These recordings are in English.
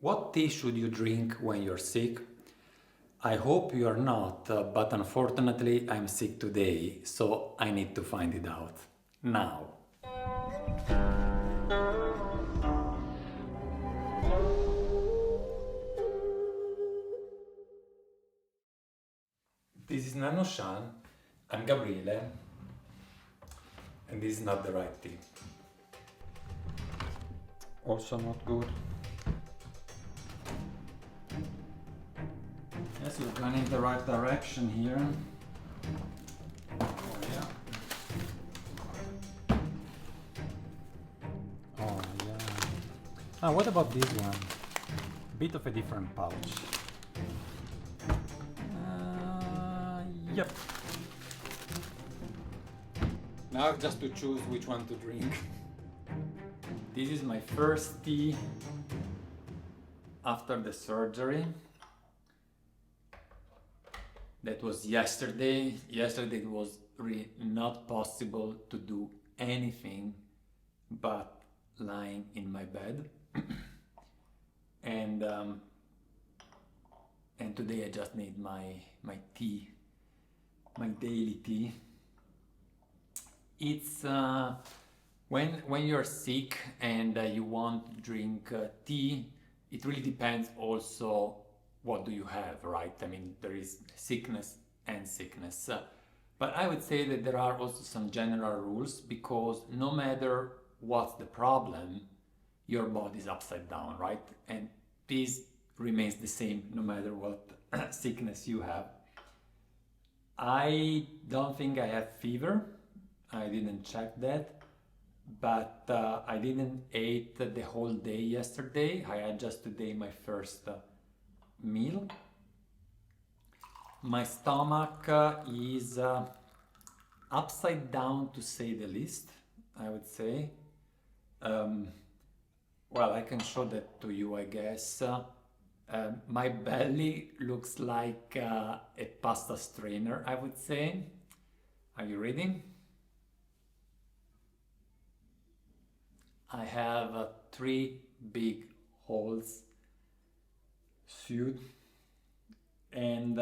What tea should you drink when you're sick? I hope you are not, but unfortunately I'm sick today, so I need to find it out. Now. This is nannuoshan, I'm Gabriele, and this is not the right tea. Also not good. Yes, you're going in the right direction here. Oh yeah. Oh yeah. What about this one? Bit of a different pouch. Yep. Now just to choose which one to drink. This is my first tea after the surgery. That was yesterday. Yesterday it was really not possible to do anything but lying in my bed. and today I just need my tea, my daily tea. It's when you're sick and you want to drink tea, it really depends also what do you have, right? I mean, there is sickness and sickness. But I would say that there are also some general rules, because no matter what's the problem, your body is upside down, right? And this remains the same no matter what sickness you have. I don't think I have fever. I didn't check that. But I didn't eat the whole day yesterday. I had just today my first meal. My stomach is upside down, to say the least, I would say. Well, I can show that to you, I guess. My belly looks like a pasta strainer, I would say. Are you ready? I have 3 big holes sewed, and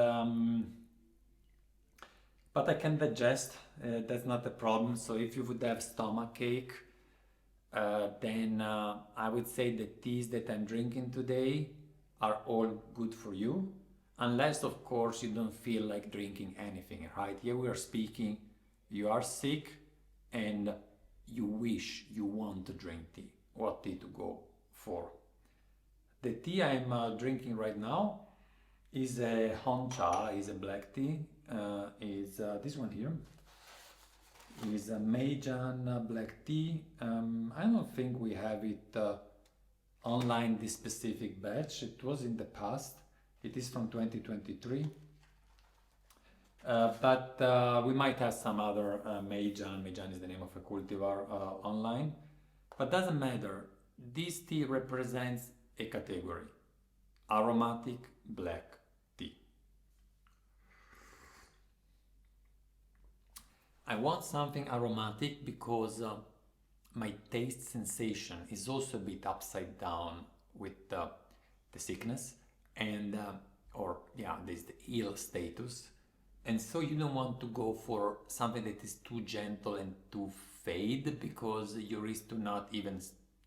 but I can digest. That's not a problem. So if you would have stomachache, then I would say the teas that I'm drinking today are all good for you, unless of course you don't feel like drinking anything, right? Here we are speaking, you are sick and you wish, you want to drink tea. What tea to go for? The tea I'm drinking right now is a honcha, is a black tea. Is this one here. Is a Mejan black tea. I don't think we have it online, this specific batch. It was in the past. It is from 2023. But we might have some other Mejan. Mejan is the name of a cultivar online. But doesn't matter. This tea represents a category. Aromatic black tea. I want something aromatic because my taste sensation is also a bit upside down with the sickness and there's the ill status. And so you don't want to go for something that is too gentle and too fade, because you risk to not even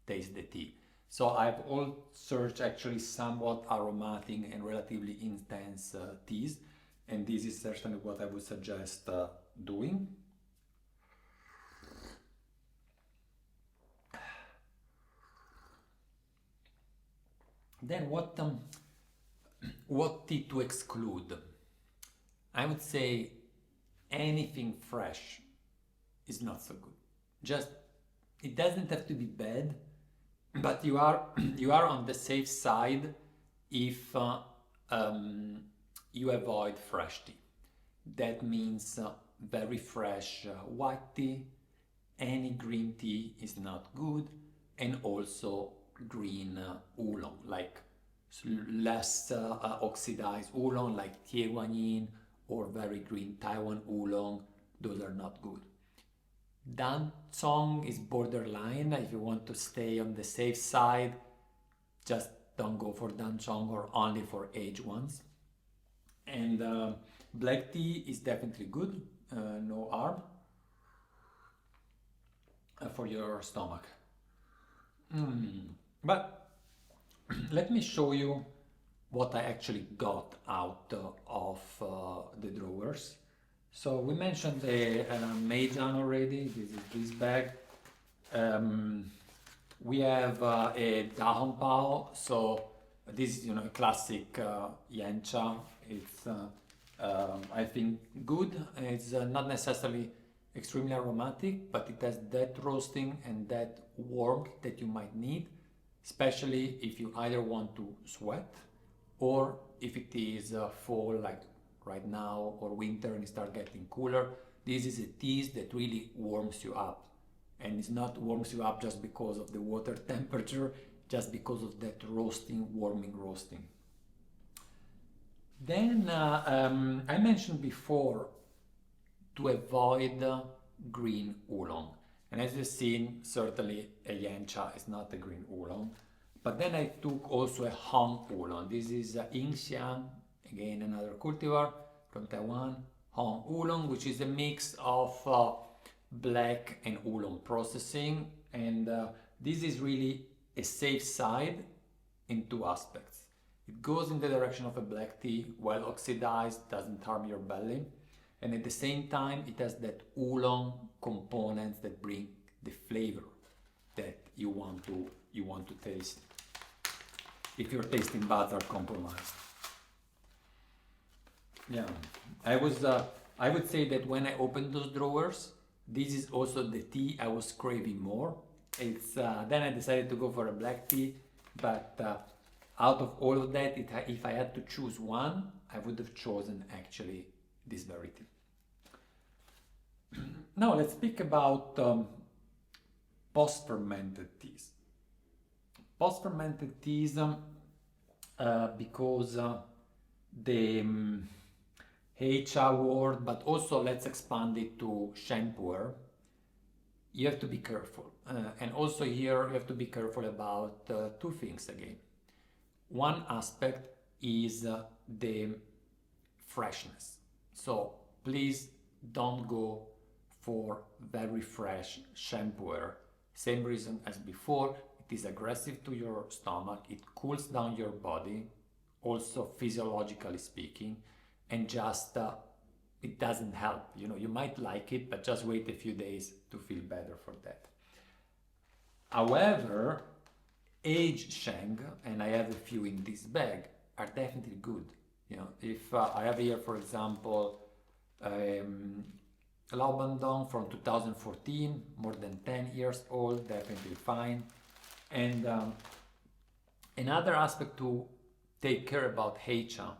taste the tea. So I've all searched actually somewhat aromatic and relatively intense teas, and this is certainly what I would suggest doing. Then what tea to exclude? I would say anything fresh is not so good. Just, it doesn't have to be bad, but you are on the safe side if you avoid fresh tea. That means very fresh white tea. Any green tea is not good, and also green oolong, like less oxidized oolong, like TEAWARE or very green Taiwan oolong. Those are not good. Dancong is borderline. If you want to stay on the safe side, just don't go for danchong or only for aged ones. And black tea is definitely good, no harm for your stomach. But let me show you what I actually got out of the drawers. So we mentioned the Meijan already. This is this bag. We have a Dahong Pao. So this is, a classic yancha. It's I think good. It's not necessarily extremely aromatic, but it has that roasting and that warmth that you might need, especially if you either want to sweat or if it is fall like right now or winter and it starts getting cooler. This is a tea that really warms you up, and it's not warms you up just because of the water temperature, just because of that roasting, warming roasting. Then I mentioned before to avoid green oolong. And as you've seen, certainly a yancha is not a green oolong. But then I took also a Hong oolong. This is Yixing, again another cultivar from Taiwan, Hong oolong, which is a mix of black and oolong processing. And this is really a safe side in two aspects. It goes in the direction of a black tea, well oxidized, doesn't harm your belly. And at the same time, it has that oolong components that bring the flavor that you want to taste if your tasting buds are compromised. Yeah, I would say that when I opened those drawers, this is also the tea I was craving more. It's then I decided to go for a black tea, but out of all of that, if I had to choose one, I would have chosen actually this very tea. Now let's speak about post-fermented teas. Post-fermented teas, because the HR word, but also let's expand it to shampooer, you have to be careful. And also here you have to be careful about two things again. One aspect is the freshness. So please don't go for very fresh shampooer. Same reason as before, it is aggressive to your stomach, it cools down your body, also physiologically speaking, and just it doesn't help. You might like it, but just wait a few days to feel better for that. However, aged Sheng, and I have a few in this bag, are definitely good. If I have here, for example, Lao Bandong from 2014, more than 10 years old, definitely fine. And another aspect to take care about Heicha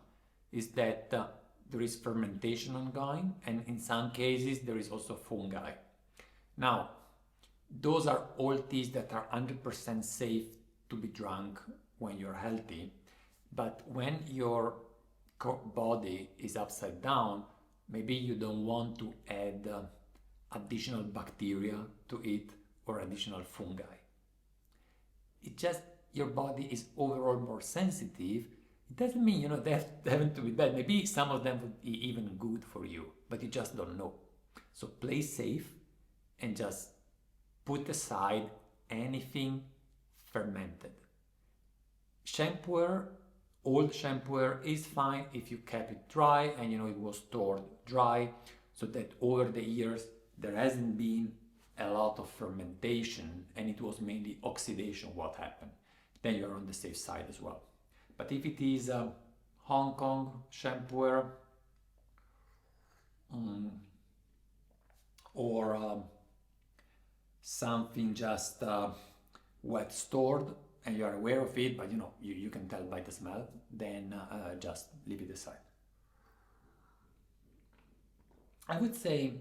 is that there is fermentation ongoing, and in some cases there is also fungi. Now, those are all teas that are 100% safe to be drunk when you're healthy, but when your body is upside down, maybe you don't want to add additional bacteria to it or additional fungi. It just, your body is overall more sensitive. It doesn't mean, they have to be bad. Maybe some of them would be even good for you, but you just don't know. So play safe and just put aside anything fermented. Shampooer, old shampooer is fine if you kept it dry and it was stored dry, so that over the years there hasn't been a lot of fermentation and it was mainly oxidation what happened. Then you're on the safe side as well. But if it is a Hong Kong shampooer or something just wet stored and you are aware of it, but you can tell by the smell, then just leave it aside. I would say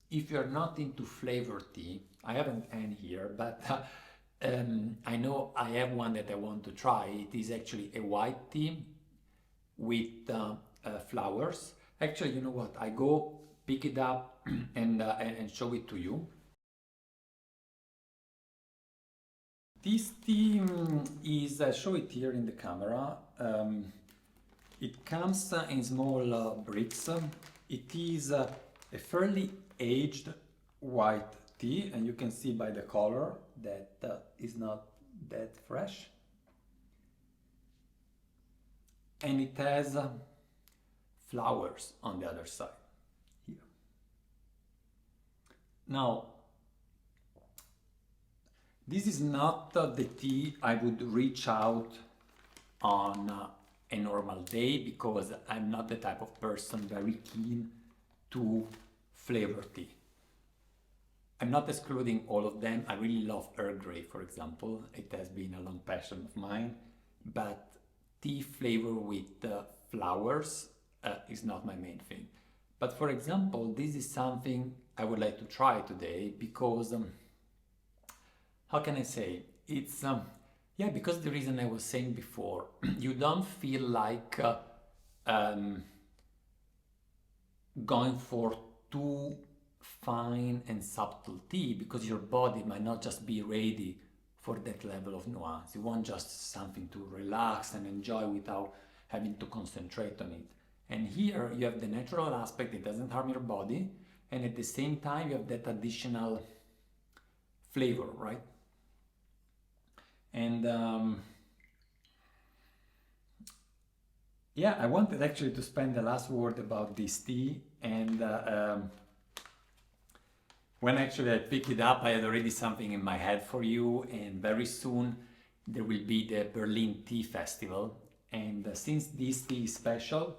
if you're not into flavored tea, I haven't any here, but I know I have one that I want to try. It is actually a white tea with flowers. Actually, you know what? I go pick it up and show it to you. This tea is, I show it here in the camera. It comes in small bricks. It is a fairly aged white tea, and you can see by the color that is not that fresh. And it has flowers on the other side here. Now, this is not the tea I would reach out on a normal day, because I'm not the type of person very keen to flavor tea. I'm not excluding all of them. I really love Earl Grey, for example. It has been a long passion of mine, but tea flavor with flowers is not my main thing. But for example, this is something I would like to try today because, how can I say, it's, yeah, because the reason I was saying before, you don't feel like going for too fine and subtle tea, because your body might not just be ready for that level of nuance. You want just something to relax and enjoy without having to concentrate on it. And here you have the natural aspect, it doesn't harm your body, and at the same time you have that additional flavor, right? And yeah, I wanted actually to spend the last word about this tea, and when actually I picked it up, I had already something in my head for you, and very soon there will be the Berlin Tea Festival. And since this tea is special,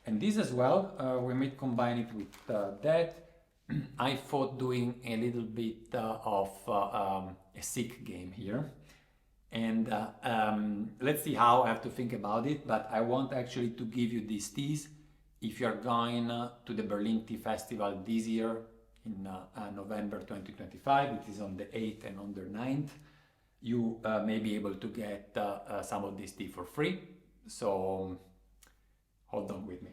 and this as well, we might combine it with that, I thought doing a little bit of a sick game here. And let's see how I have to think about it, but I want actually to give you these teas. If you're going to the Berlin Tea Festival this year, in November 2025, it is on the 8th and on the 9th, you may be able to get some of this tea for free. So hold on with me.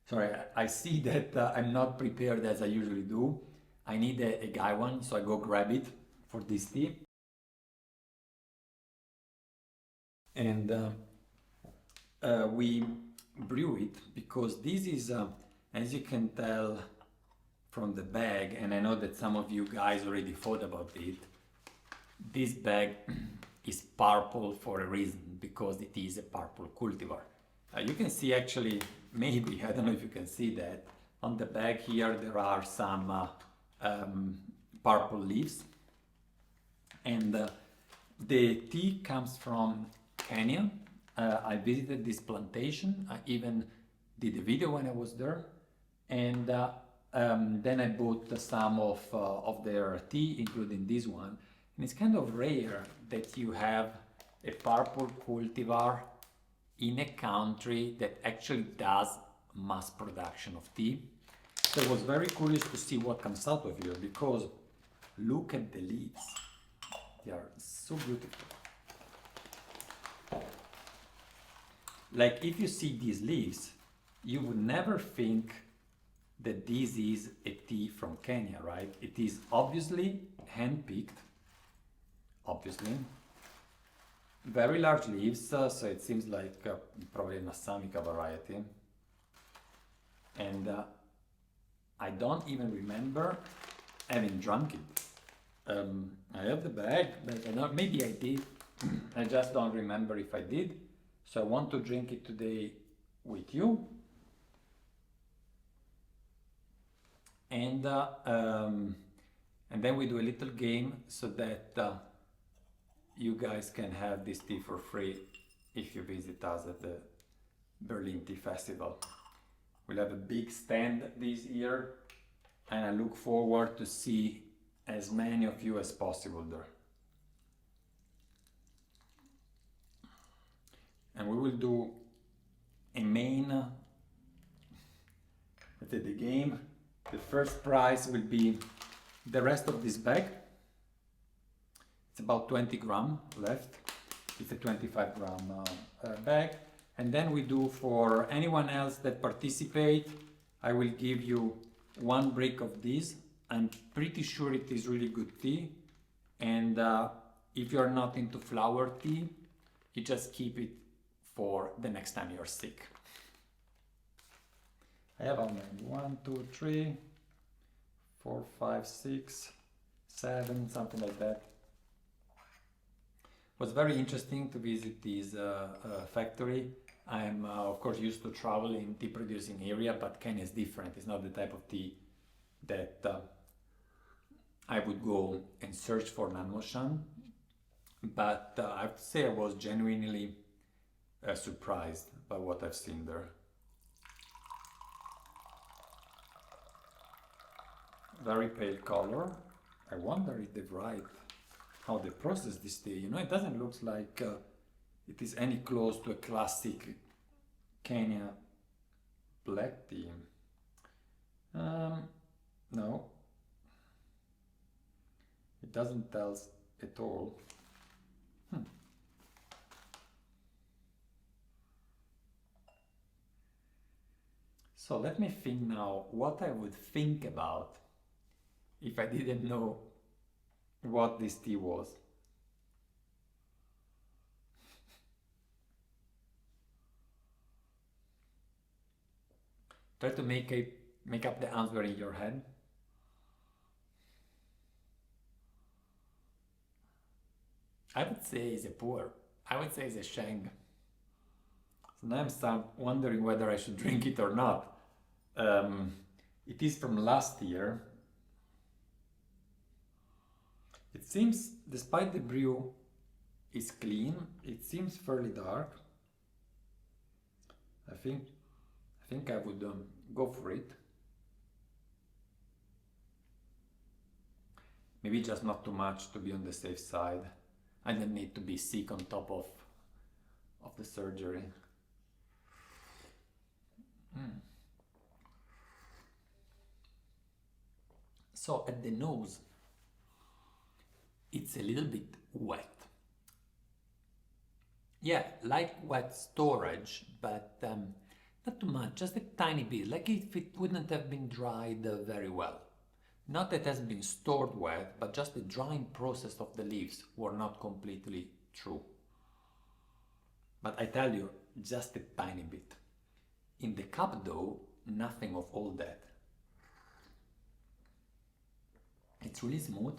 Sorry, I see that I'm not prepared as I usually do. I need a Gaiwan, so I go grab it for this tea. And we brew it, because this is, as you can tell from the bag, and I know that some of you guys already thought about it, this bag is purple for a reason, because it is a purple cultivar. You can see actually, maybe, I don't know if you can see that, on the bag here there are some purple leaves, and the tea comes from Kenyan. I visited this plantation, I even did a video when I was there, and then I bought some of their tea, including this one. And it's kind of rare that you have a purple cultivar in a country that actually does mass production of tea. So I was very curious to see what comes out of here, because look at the leaves, they are so beautiful. Like, if you see these leaves, you would never think that this is a tea from Kenya, right? It is obviously hand-picked, obviously. Very large leaves, so it seems like probably an Assamica variety. And I don't even remember having drunk it. I have the bag, but I don't, maybe I did. I just don't remember if I did. So I want to drink it today with you. And then we do a little game so that you guys can have this tea for free if you visit us at the Berlin Tea Festival. We'll have a big stand this year, and I look forward to see as many of you as possible there. And we will do a main, let's say, the game. The first prize will be the rest of this bag. It's about 20 grams left. It's a 25 gram bag. And then we do, for anyone else that participate, I will give you one brick of this I'm pretty sure it is really good tea, and if you're not into flower tea, you just keep it for the next time you're sick. I have how many? 1, 2, 3, 4, 5, 6, 7, something like that. It was very interesting to visit this factory. I'm of course used to travel in tea producing area, but Kenya is different. It's not the type of tea that I would go and search for nannuoshan. But I have to say I was genuinely surprised by what I've seen there. Very pale color. I wonder if they write how they process this tea. You know, it doesn't look like it is any close to a classic Kenya black tea. No, it doesn't tell at all. So let me think now what I would think about if I didn't know what this tea was. Try to make up the answer in your head. I would say it's a pu'er. I would say it's a sheng. So now I'm wondering whether I should drink it or not. It is from last year. It seems, despite the brew is clean, it seems fairly dark. I think I would go for it. Maybe just not too much to be on the safe side. I don't need to be sick on top of the surgery. So at the nose, it's a little bit wet. Yeah, like wet storage, but not too much, just a tiny bit, like if it wouldn't have been dried very well. Not that it has been stored wet, but just the drying process of the leaves were not completely true. But I tell you, just a tiny bit. In the cup though, nothing of all that. It's really smooth.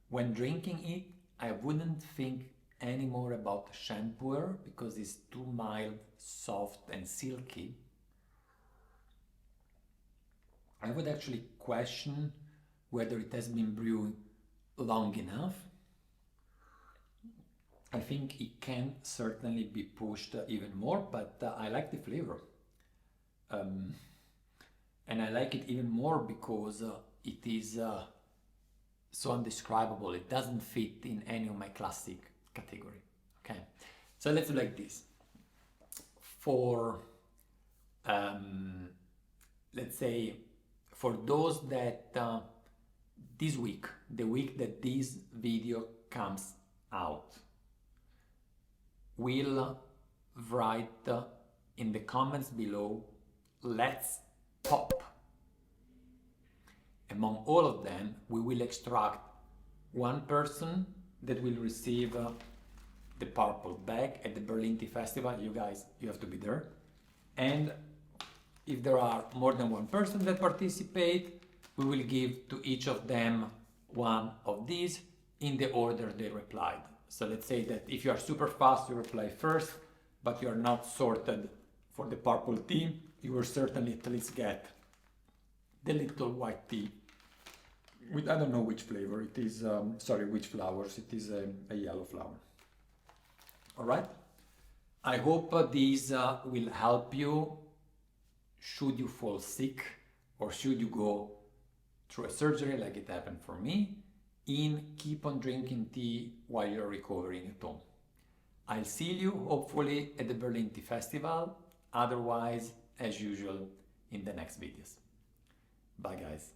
When drinking it, I wouldn't think any more about shampooer because it's too mild, soft and silky. I would actually question whether it has been brewed long enough. I think it can certainly be pushed even more, but I like the flavor. And I like it even more because it is so undescribable. It doesn't fit in any of my classic category. Okay, so let's do like this. For let's say for those that this week, the week that this video comes out, will write in the comments below, let's pop. Among all of them, we will extract one person that will receive the purple bag at the Berlin Tea Festival. You guys, you have to be there. And if there are more than one person that participate, we will give to each of them one of these in the order they replied. So let's say that if you are super fast, you reply first, but you are not sorted for the purple tea, you will certainly at least get the little white tea with, I don't know which flavor it is, sorry, which flowers, it is a yellow flower. All right, I hope these will help you should you fall sick or should you go through a surgery like it happened for me, in keep on drinking tea while you're recovering at home. I'll see you hopefully at the Berlin Tea Festival, otherwise as usual in the next videos. Bye guys.